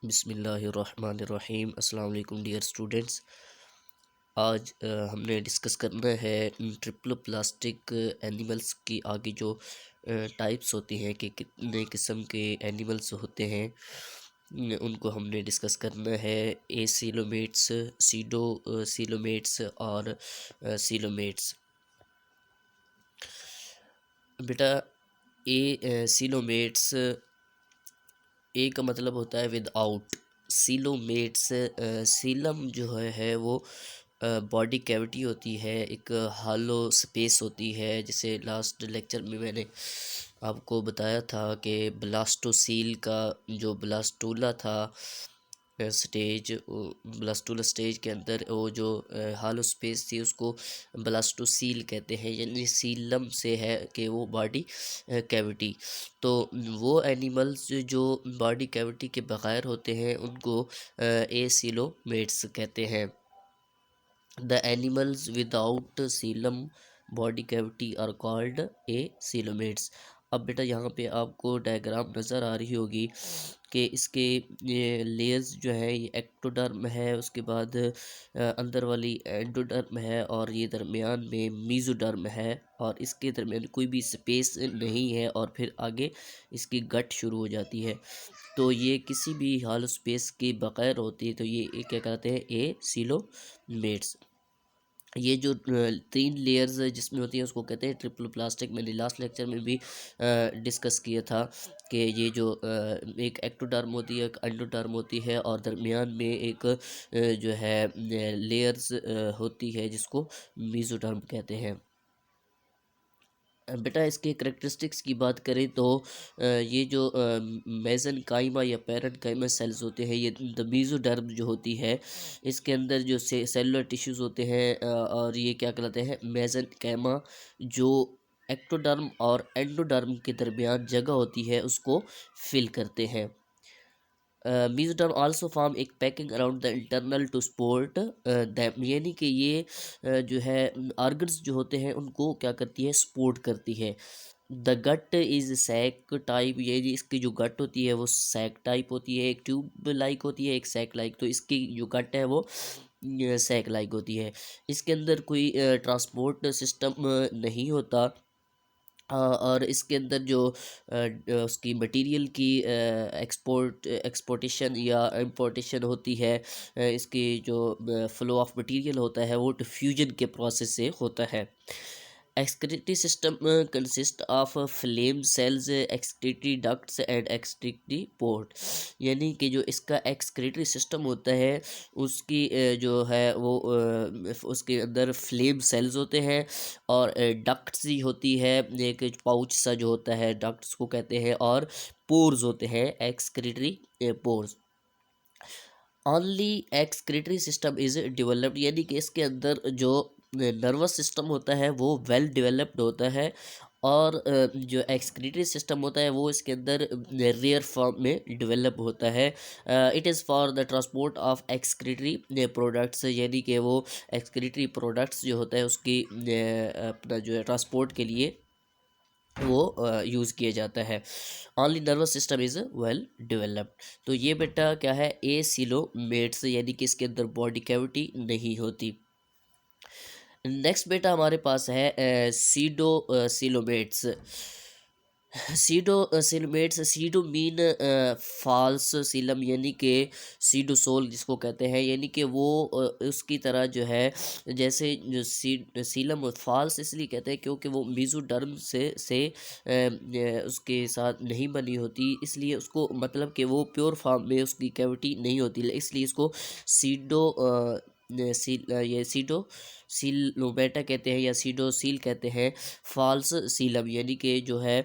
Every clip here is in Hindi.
बिस्मिल्लाहिर्रहमानिर्रहीम। अस्सलाम वालेकुम डियर स्टूडेंट्स। आज हमने डिस्कस करना है ट्रिपल प्लास्टिक एनिमल्स की आगे जो टाइप्स होती हैं कि कितने किस्म के एनिमल्स होते हैं। उनको हमने डिस्कस करना है। ए सीलोमेट्स, सीडो सीलोमेट्स और सीलोमेट्स। बेटा, ए सीलोमेट्स, ए का मतलब होता है विदाउट। सीलोमेट्स, सीलम जो है वो बॉडी कैविटी होती है, एक हालो स्पेस होती है। जैसे लास्ट लेक्चर में मैंने आपको बताया था कि ब्लास्टोसील का जो ब्लास्टूला था स्टेज, ब्लास्टूला स्टेज के अंदर वो जो हालो स्पेस थी उसको ब्लास्टोसील कहते हैं, यानी सीलम से है कि वो बॉडी कैविटी। तो वो एनिमल्स जो बॉडी कैविटी के बगैर होते हैं उनको एसीलोमेट्स कहते हैं। The animals without coelom body cavity are called acoelomates. अब बेटा यहाँ पे आपको डायग्राम नज़र आ रही होगी कि इसके ये लेयर्स जो है, ये एक्टोडर्म है, उसके बाद अंदर वाली एंडोडर्म है और ये दरमियान में मीज़ोडर्म है, और इसके दरमियान कोई भी स्पेस नहीं है और फिर आगे इसकी गट शुरू हो जाती है। तो ये किसी भी हाल स्पेस के बगैर होती है, तो ये क्या कहते हैं, ए सीलोमेट्स। ये जो तीन लेयर्स जिसमें होती है उसको कहते हैं ट्रिपल प्लास्टिक। मैंने लास्ट लेक्चर में भी डिस्कस किया था कि ये जो एक एक्टोडर्म होती है, एक एंडोडर्म होती है, और दरमियान में एक जो है लेयर्स होती है जिसको मीज़ोडर्म कहते हैं। बेटा, इसके करेक्टरिस्टिक्स की बात करें तो ये जो मेसेनकाइमा या पैरेन्काइमा सेल्स होते हैं, ये द मीज़ोडर्म जो होती है, इसके अंदर जो सेलुलर टिश्यूज़ होते हैं और ये क्या कहलाते हैं, मेसेनकाइमा, जो एक्टोडर्म और एंडोडर्म के दरमियान जगह होती है उसको फिल करते हैं। मीज़ोडर्म आल्सो फॉर्म एक packing around the internal to support them, यानी कि ये जो है ऑर्गन्स जो होते हैं उनको क्या करती है, सपोर्ट करती है। The gut is sac type, ये जी इसकी जो गट होती है वो सैक टाइप होती है, एक ट्यूब लाइक होती है, एक सैक लाइक। तो इसकी जो गट है वो सैक लाइक होती है। इसके अंदर कोई ट्रांसपोर्ट सिस्टम नहीं होता। और इसके अंदर जो उसकी मटेरियल की एक्सपोर्टेशन या इम्पोर्टेशन होती है, इसकी जो फ्लो ऑफ मटेरियल होता है वो डिफ्यूजन के प्रोसेस से होता है। Excretory system consist of flame cells, excretory ducts and excretory port, यानी कि जो इसका एक्सक्रीटरी सिस्टम होता है उसकी जो है वो उसके अंदर फ्लेम सेल्स होते हैं और डक्ट्स ही होती है, एक पाउच सा जो होता है डक्ट्स को कहते हैं, और पोर्स होते हैं, excretory pores. Only excretory system is developed, यानी कि इसके अंदर जो नर्वस सिस्टम होता है वो वेल डेवलप्ड होता है, और जो एक्सक्रीटरी सिस्टम होता है वो इसके अंदर रेयर फॉर्म में डेवलप होता है। It is for the transport of excretory products, यानी कि वो एक्सक्रीटरी प्रोडक्ट्स जो होता है उसकी अपना जो है ट्रांसपोर्ट के लिए वो यूज़ किया जाता है। Only nervous system is well developed. तो ये बेटा क्या है, ए सीलोमेट्स, यानी कि इसके अंदर बॉडी कैविटी नहीं होती। नेक्स्ट बेटा हमारे पास है pseudo coelomates. Pseudo coelomates, pseudo mean false coelom, यानी कि सीडोसोल जिसको कहते हैं, यानी कि वो उसकी तरह जो है, जैसे जो सीलम फॉल्स इसलिए कहते हैं क्योंकि वो मीज़ोडर्म से उसके साथ नहीं बनी होती, इसलिए उसको मतलब कि वो प्योर फॉर्म में उसकी कैविटी नहीं होती, इसलिए इसको सीडो ये सीडो सीलोमेटा कहते हैं या सीडोसील कहते हैं। फॉल्स सीलम, यानी कि जो है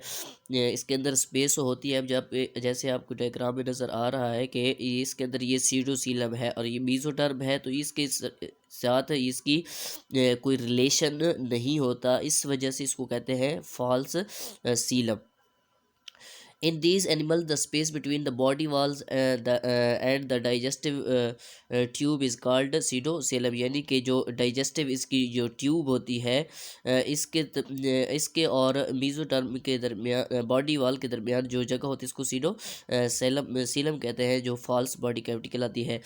इसके अंदर स्पेस होती है। अब जब जैसे आपको डायग्राम में नज़र आ रहा है कि इसके अंदर ये सीडोसीलम है और ये मीज़ोडर्म है, तो इसके साथ इसकी कोई रिलेशन नहीं होता, इस वजह से इसको कहते हैं false Seelam. In these animals, the space between the body walls and the digestive tube is called pseudocoelom, यानी कि जो डाइजेस्टिव इसकी जो ट्यूब होती है इसके और मीजोडर्म के दरमियान, बॉडी वॉल के दरमियान जो जगह होती है इसको सीलम कहते हैं, जो फॉल्स बॉडी कैविटी कहलाती है।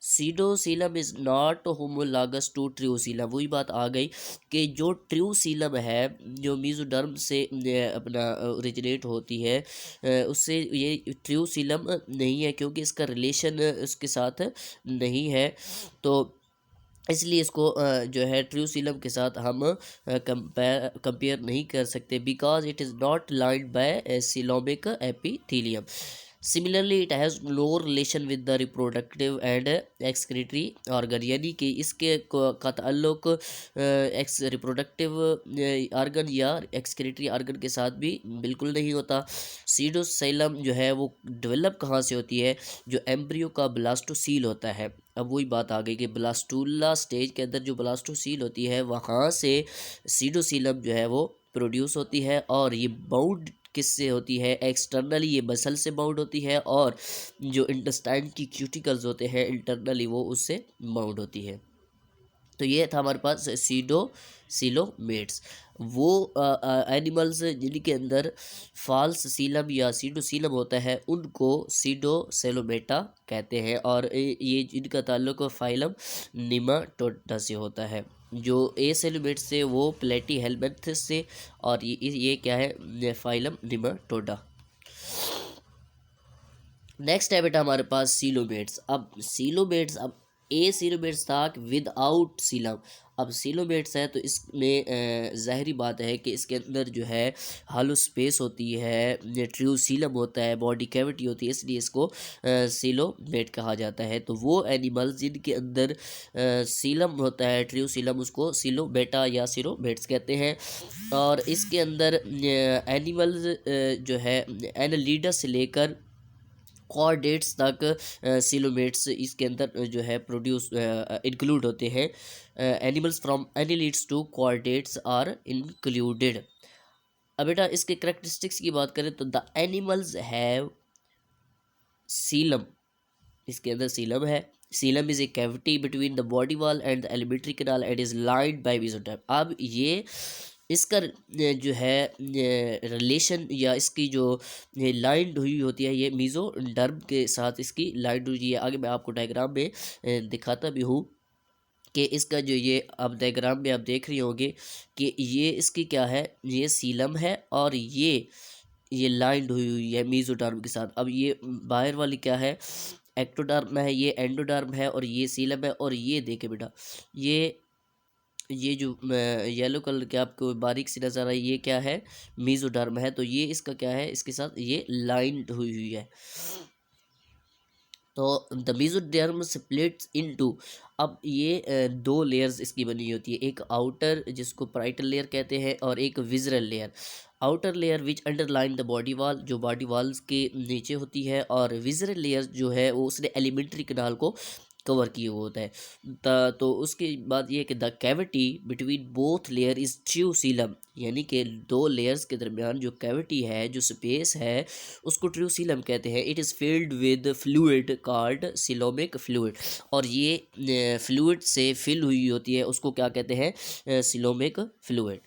सीडोसीलम इज़ नॉट होमोलॉगस टू ट्रूसीलम, वही बात आ गई कि जो ट्रूसीलम है जो मीजोडर्म से अपना ओरिजिनेट होती है, उससे ये ट्रूसीलम नहीं है, क्योंकि इसका रिलेशन उसके साथ नहीं है। तो इसलिए इसको जो है ट्रूसीलम के साथ हम कंपेयर नहीं कर सकते, because it is not lined by coelomic epithelium. Similarly it has no relation with the reproductive and excretory organ, यानी कि इसके का ताल्लुक एक्स रिप्रोडक्टिव ऑर्गन या एक्सक्रीटरी ऑर्गन के साथ भी बिल्कुल नहीं होता। सीडोसाइलम जो है वो डेवलप कहाँ से होती है, जो एम्ब्रियो का ब्लास्टोसील होता है। अब वही बात आ गई कि ब्लास्टूला स्टेज के अंदर जो ब्लास्टोसील होती है वहाँ से सीडोसीलम जो है वो प्रोड्यूस होती है, और ये बाउंड किससे होती है, एक्सटर्नली ये मसल से बाउंड होती है, और जो इंटेस्टाइन की क्यूटिकल्स होते हैं इंटरनली वो उससे बाउंड होती है। तो ये था हमारे पास सीलोमेट्स, वो एनिमल्स जिनके अंदर फॉल्स सीलम या सीडोसीलम होता है उनको सीडोसेलोमेटा कहते हैं, और ये जिनका ताल्लुक फाइलम निमाटोडा से होता है। जो ए सेलोमेट से वो प्लेटी हेलमेंथस से, और ये क्या है, फाइलम निमाटोडा। नेक्स्ट है बेटा हमारे पास सीलोमेट्स। अब सीलोमेट्स, अब ए सीलोमेट्स था विदाउट सीलम, अब सीलोमेट्स है तो इसमें ज़ाहरी बात है कि इसके अंदर जो है हालो स्पेस होती है, ट्रू सीलम होता है, बॉडी कैविटी होती है, इसलिए इसको सीलोमेट कहा जाता है। तो वो एनिमल्स जिनके अंदर सीलम होता है, ट्रू सीलम, उसको सीलोमेटा या सीलोमेट्स कहते हैं। और इसके अंदर एनिमल्स जो है एनालिडस से लेकर कॉर्डेट्स तक सीलोमेट्स इसके अंदर जो है प्रोड्यूस इंक्लूड होते हैं। Animals from annelids to chordates are included. अब बेटा इसके करेक्टरिस्टिक्स की बात करें तो द एनिमल्स हैव सीलम, इसके अंदर सीलम है। Coelom is a cavity between the body wall and the alimentary canal and is lined by mesoderm. अब ये इसका जो है रिलेशन या इसकी जो लाइन हुई होती है ये मेसोडर्म के साथ इसकी लाइन हुई है। आगे मैं आपको डायग्राम में दिखाता भी हूँ कि इसका जो ये अब डायग्राम में आप देख रहे होंगे कि ये इसकी क्या है, ये सीलम है और ये लाइंड हुई है मेसोडर्म के साथ। अब ये बाहर वाली क्या है, एक्टोडर्म है, ये एंडोडर्म है, और ये सीलम है। और ये देखे बेटा ये जो येलो कलर के आपको बारीक सी नज़र आई ये क्या है, मेसोडर्म है। तो ये इसका क्या है, इसके साथ ये लाइंड हुई है। तो द मेसोडर्म स्प्लिट्स इनटू, अब ये दो लेयर्स इसकी बनी होती है, एक आउटर जिसको पैराइटल लेयर कहते हैं और एक visceral layer. Outer layer which underline the body wall, जो बॉडी वॉल्स के नीचे होती है, और विजरल लेयर जो है वो उसने एलिमेंट्री कैनाल को कवर किए हुआ होता है। तो उसके बाद ये कि the cavity between both layer is true coelom, यानी कि दो लेयर्स के दरमियान जो कैविटी है, जो स्पेस है, उसको ट्रू सीलम कहते हैं। It is filled with fluid called coelomic fluid, और ये फ्लूइड से फिल हुई होती है, उसको क्या कहते हैं, सीलोमिक फ्लूइड।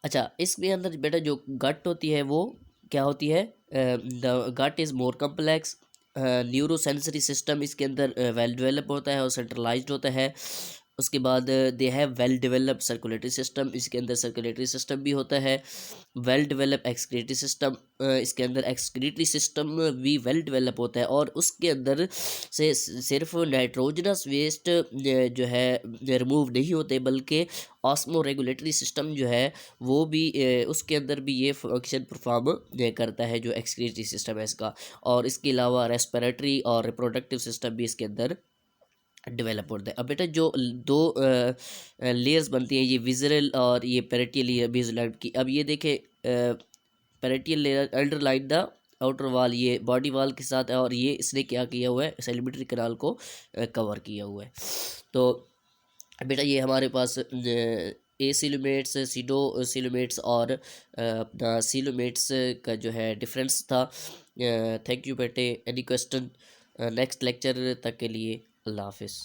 अच्छा, इसके अंदर बेटा जो गट होती है वो क्या होती है, the gut is more complex. Neuro sensory system इसके अंदर वेल डेवलप होता है और सेंट्रलाइज्ड होता है। उसके बाद they have well develop circulatory system, इसके अंदर सर्कुलेटरी सिस्टम भी होता है। वेल डेवलप एक्सक्रीटरी सिस्टम, इसके अंदर एक्सक्रीटरी सिस्टम भी वेल डेवलप होता है। और उसके अंदर से सिर्फ नाइट्रोजनस वेस्ट जो है रिमूव नहीं होते, बल्कि ऑस्मो रेगुलेटरी सिस्टम जो है वो भी उसके अंदर भी ये फंक्शन परफॉर्म करता है, जो एक्सक्रीटरी सिस्टम है इसका। और इसके अलावा रेस्पिरेटरी और रिप्रोडक्टिव सिस्टम भी इसके अंदर डेवलप होता है। अब बेटा जो दो लेयर्स बनती हैं, ये विजरल और ये पेरिटियल लेयर बेसलाइन की। अब ये देखें, parietal layer underline the outer wall, ये बॉडी वॉल के साथ है, और ये इसने क्या किया हुआ है, सेलिमेंट्री कैनाल को कवर किया हुआ है। तो बेटा ये हमारे पास ए सिलोमेट्स, सीडो सिलोमेट्स और अपना सिलोमेट्स का जो है डिफरेंस था। थैंक यू बेटे। Any question? नेक्स्ट लेक्चर तक के लिए अल्लाह हाफिज़।